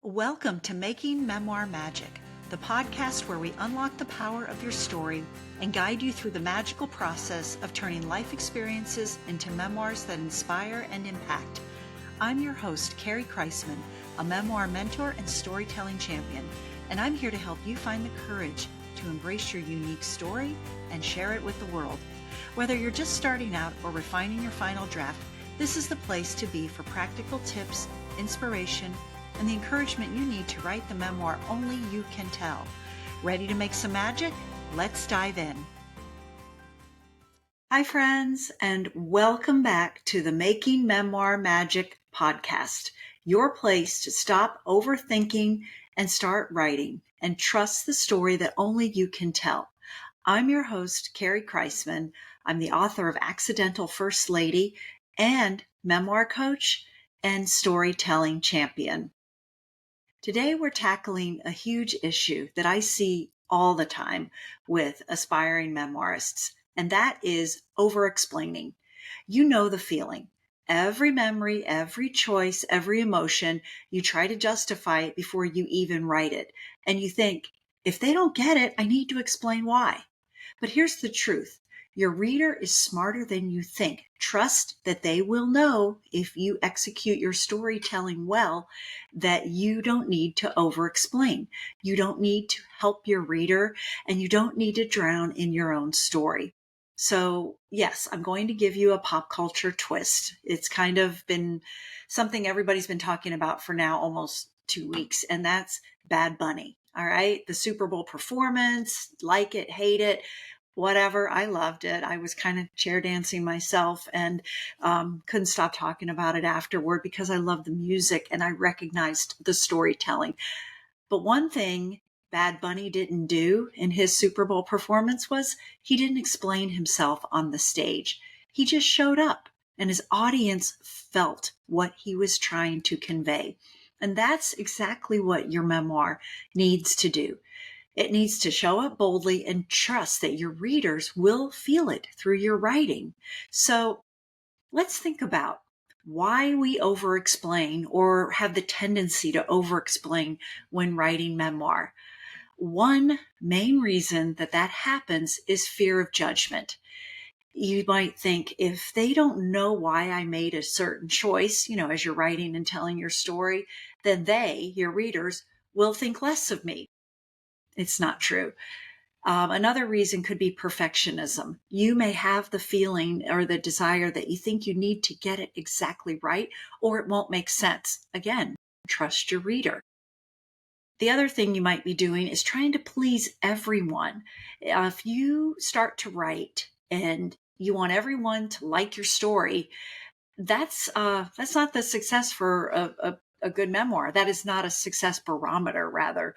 Welcome to Making Memoir Magic, the podcast where we unlock the power of your story and guide you through the magical process of turning life experiences into memoirs that inspire and impact. I'm your host, Carrie Kreisman, a memoir mentor and storytelling champion, and I'm here to help you find the courage to embrace your unique story and share it with the world. Whether you're just starting out or refining your final draft, this is the place to be for practical tips, inspiration, and the encouragement you need to write the memoir only you can tell. Ready to make some magic? Let's dive in. Hi, friends, and welcome back to the Making Memoir Magic podcast, your place to stop overthinking and start writing and trust the story that only you can tell. I'm your host, Carrie Kreisman. I'm the author of Accidental First Lady and memoir coach and storytelling champion. Today, we're tackling a huge issue that I see all the time with aspiring memoirists, and that is overexplaining. You know the feeling. Every memory, every choice, every emotion, you try to justify it before you even write it. And you think, if they don't get it, I need to explain why. But here's the truth. Your reader is smarter than you think. Trust that they will know, if you execute your storytelling well, that you don't need to over-explain. You don't need to help your reader, and you don't need to drown in your own story. So yes, I'm going to give you a pop culture twist. It's kind of been something everybody's been talking about for now almost 2 weeks, and that's Bad Bunny. All right. The Super Bowl performance, like it, hate it, whatever. I loved it. I was kind of chair dancing myself and couldn't stop talking about it afterward because I love the music and I recognized the storytelling. But one thing Bad Bunny didn't do in his Super Bowl performance was he didn't explain himself on the stage. He just showed up and his audience felt what he was trying to convey. And that's exactly what your memoir needs to do. It needs to show up boldly and trust that your readers will feel it through your writing. So let's think about why we over-explain or have the tendency to over-explain when writing memoir. One main reason that happens is fear of judgment. You might think, if they don't know why I made a certain choice, as you're writing and telling your story, then they, your readers, will think less of me. It's not true. Another reason could be perfectionism. You may have the feeling or the desire that you think you need to get it exactly right, or it won't make sense. Again, trust your reader. The other thing you might be doing is trying to please everyone. If you start to write and you want everyone to like your story, that's not the success for a good memoir. That is not a success barometer, rather,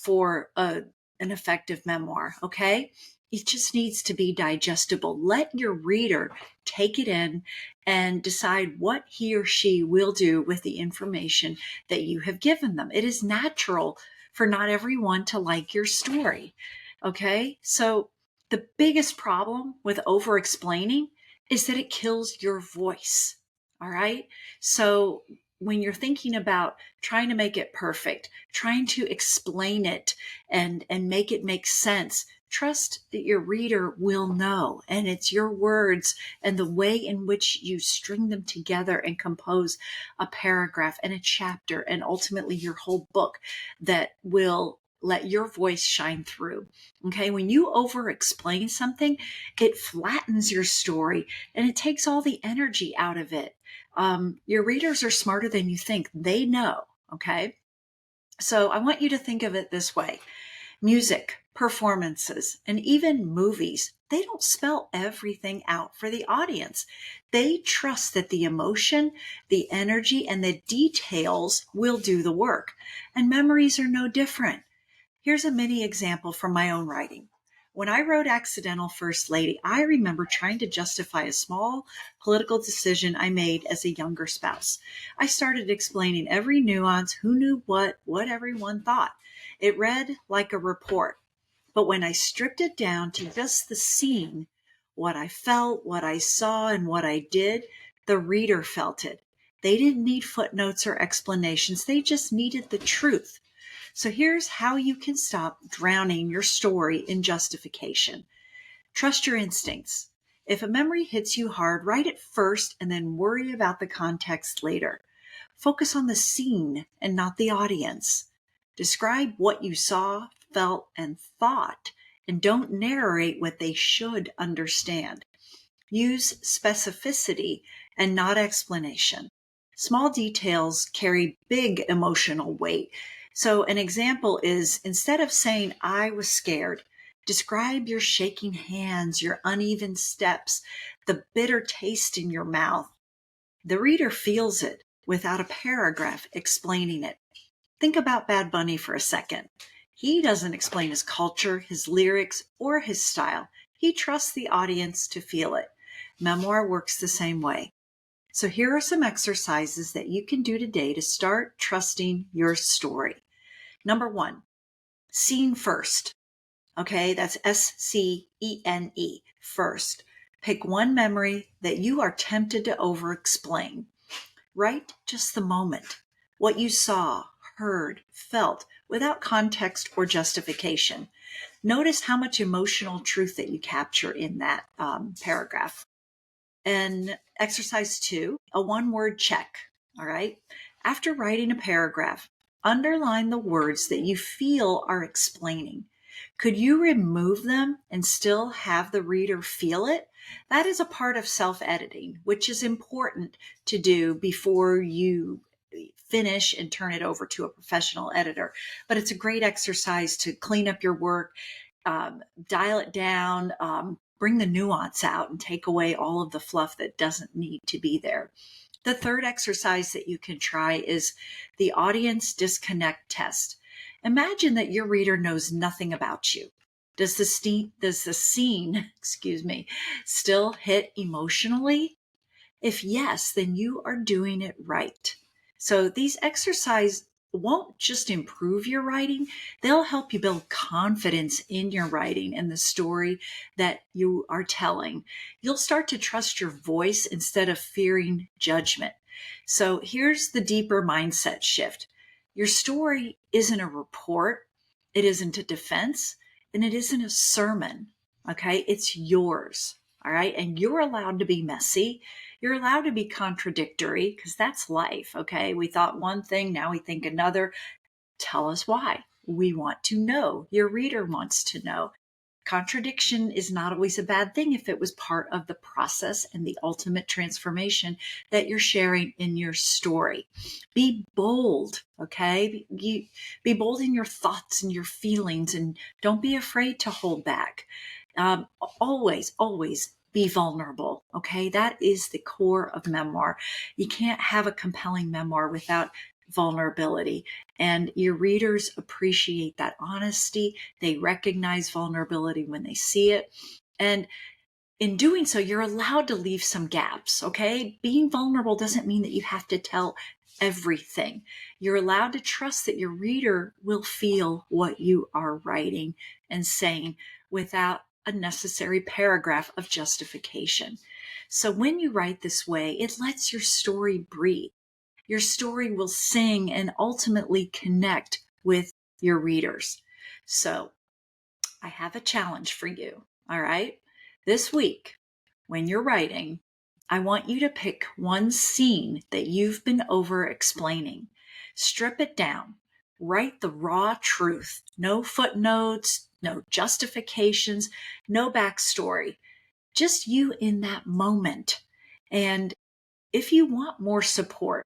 for an effective memoir. Okay. It just needs to be digestible. Let your reader take it in and decide what he or she will do with the information that you have given them. It is natural for not everyone to like your story. Okay. So the biggest problem with over explaining is that it kills your voice. All right. So when you're thinking about trying to make it perfect, trying to explain it and make it make sense, trust that your reader will know. And it's your words and the way in which you string them together and compose a paragraph and a chapter and ultimately your whole book that will let your voice shine through. Okay. When you over explain something, it flattens your story and it takes all the energy out of it. Your readers are smarter than you think. They know. Okay. So I want you to think of it this way. Music, performances, and even movies, they don't spell everything out for the audience. They trust that the emotion, the energy, and the details will do the work. And memories are no different. Here's a mini example from my own writing. When I wrote Accidental First Lady, I remember trying to justify a small political decision I made as a younger spouse. I started explaining every nuance, who knew what everyone thought. It read like a report. But when I stripped it down to just the scene, what I felt, what I saw, and what I did, the reader felt it. They didn't need footnotes or explanations. They just needed the truth. So here's how you can stop drowning your story in justification. Trust your instincts. If a memory hits you hard, write it first and then worry about the context later. Focus on the scene and not the audience. Describe what you saw, felt, and thought, and don't narrate what they should understand. Use specificity and not explanation. Small details carry big emotional weight. So an example is, instead of saying, "I was scared," describe your shaking hands, your uneven steps, the bitter taste in your mouth. The reader feels it without a paragraph explaining it. Think about Bad Bunny for a second. He doesn't explain his culture, his lyrics, or his style. He trusts the audience to feel it. Memoir works the same way. So here are some exercises that you can do today to start trusting your story. Number 1, scene first. Okay, that's SCENE, first. Pick one memory that you are tempted to over-explain. Write just the moment, what you saw, heard, felt, without context or justification. Notice how much emotional truth that you capture in that paragraph. And exercise 2, a one-word check. All right. After writing a paragraph, underline the words that you feel are explaining. Could you remove them and still have the reader feel it? That is a part of self-editing, which is important to do before you finish and turn it over to a professional editor. But it's a great exercise to clean up your work, dial it down, bring the nuance out, and take away all of the fluff that doesn't need to be there. The third exercise that you can try is the audience disconnect test. Imagine that your reader knows nothing about you. Does the scene, still hit emotionally? If yes, then you are doing it right. So these exercises won't just improve your writing, they'll help you build confidence in your writing and the story that you are telling. You'll start to trust your voice instead of fearing judgment. So here's the deeper mindset shift. Your story isn't a report, it isn't a defense, and it isn't a sermon. Okay, it's yours. All right, and you're allowed to be messy. You're allowed to be contradictory, because that's life. Okay, we thought one thing, now we think another. Tell us why. We want to know. Your reader wants to know. Contradiction is not always a bad thing if it was part of the process and the ultimate transformation that you're sharing in your story. Be bold, okay? Be bold in your thoughts and your feelings, and don't be afraid to hold back. Always be vulnerable, okay? That is the core of memoir. You can't have a compelling memoir without vulnerability, and your readers appreciate that honesty. They recognize vulnerability when they see it, and in doing so, you're allowed to leave some gaps, okay? Being vulnerable doesn't mean that you have to tell everything. You're allowed to trust that your reader will feel what you are writing and saying without a necessary paragraph of justification. So when you write this way, it lets your story breathe. Your story will sing and ultimately connect with your readers. So I have a challenge for you, all right? This week, when you're writing, I want you to pick one scene that you've been over-explaining. Strip it down. Write the raw truth. No footnotes, no justifications, no backstory. Just you in that moment. And if you want more support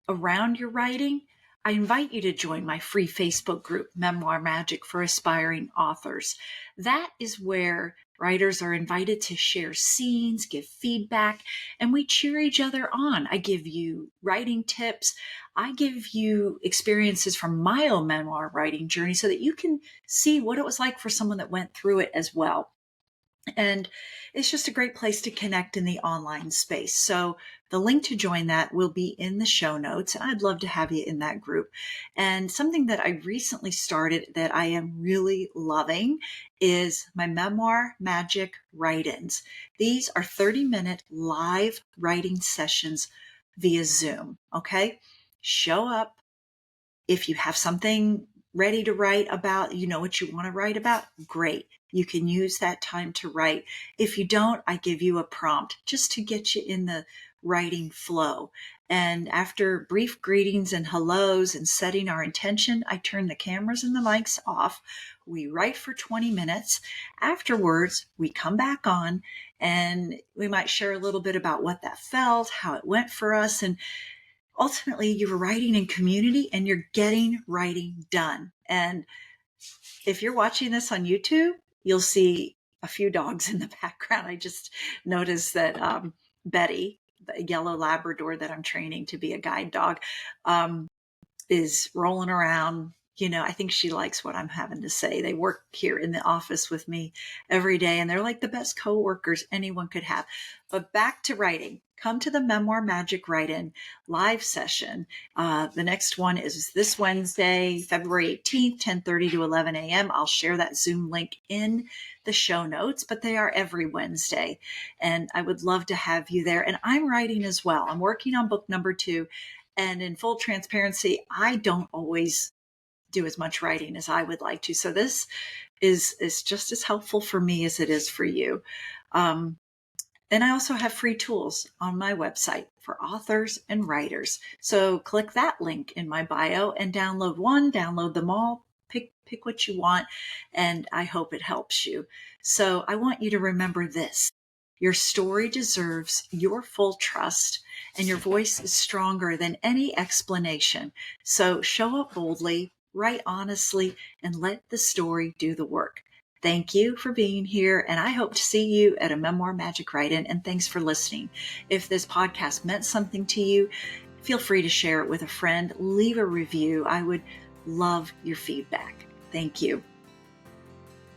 around your writing, I invite you to join my free Facebook group, Memoir Magic for Aspiring Authors. That is where writers are invited to share scenes, give feedback, and we cheer each other on. I give you writing tips. I give you experiences from my own memoir writing journey so that you can see what it was like for someone that went through it as well. And it's just a great place to connect in the online space. So the link to join that will be in the show notes. I'd love to have you in that group. And something that I recently started that I am really loving is my Memoir Magic write-ins. These are 30-minute live writing sessions via Zoom. Okay. Show up. If you have something ready to write about, you know what you want to write about, great. You can use that time to write. If you don't, I give you a prompt just to get you in the writing flow. And after brief greetings and hellos and setting our intention, I turn the cameras and the mics off. We write for 20 minutes. Afterwards, we come back on and we might share a little bit about what that felt, how it went for us, and ultimately you're writing in community and you're getting writing done. And if you're watching this on YouTube, you'll see a few dogs in the background. I just noticed that Betty, the yellow Labrador that I'm training to be a guide dog, is rolling around. You know, I think she likes what I'm having to say. They work here in the office with me every day, and they're like the best coworkers anyone could have. But back to writing. Come to the Memoir Magic Write-In live session. The next one is this Wednesday, February 18th, 10:30 to 11 a.m. I'll share that Zoom link in the show notes, but they are every Wednesday. And I would love to have you there. And I'm writing as well. I'm working on book number 2. And in full transparency, I don't always do as much writing as I would like to. So this is just as helpful for me as it is for you. And I also have free tools on my website for authors and writers. So click that link in my bio and download one, download them all, pick what you want, and I hope it helps you. So I want you to remember this. Your story deserves your full trust, and your voice is stronger than any explanation. So show up boldly, write honestly, and let the story do the work. Thank you for being here, and I hope to see you at a Memoir Magic Write-In, and thanks for listening. If this podcast meant something to you, feel free to share it with a friend, leave a review. I would love your feedback. Thank you.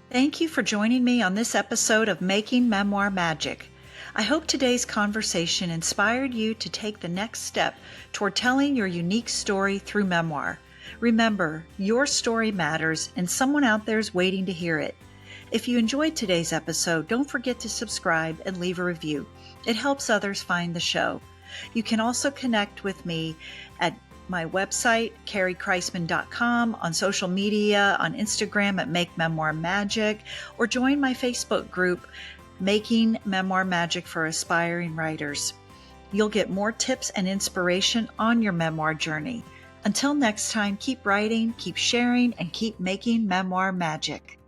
Thank you for joining me on this episode of Making Memoir Magic. I hope today's conversation inspired you to take the next step toward telling your unique story through memoir. Remember, your story matters, and someone out there is waiting to hear it. If you enjoyed today's episode, don't forget to subscribe and leave a review. It helps others find the show. You can also connect with me at my website, carriekreisman.com, on social media, on Instagram at Make Memoir Magic, or join my Facebook group, Making Memoir Magic for Aspiring Writers. You'll get more tips and inspiration on your memoir journey. Until next time, keep writing, keep sharing, and keep making memoir magic.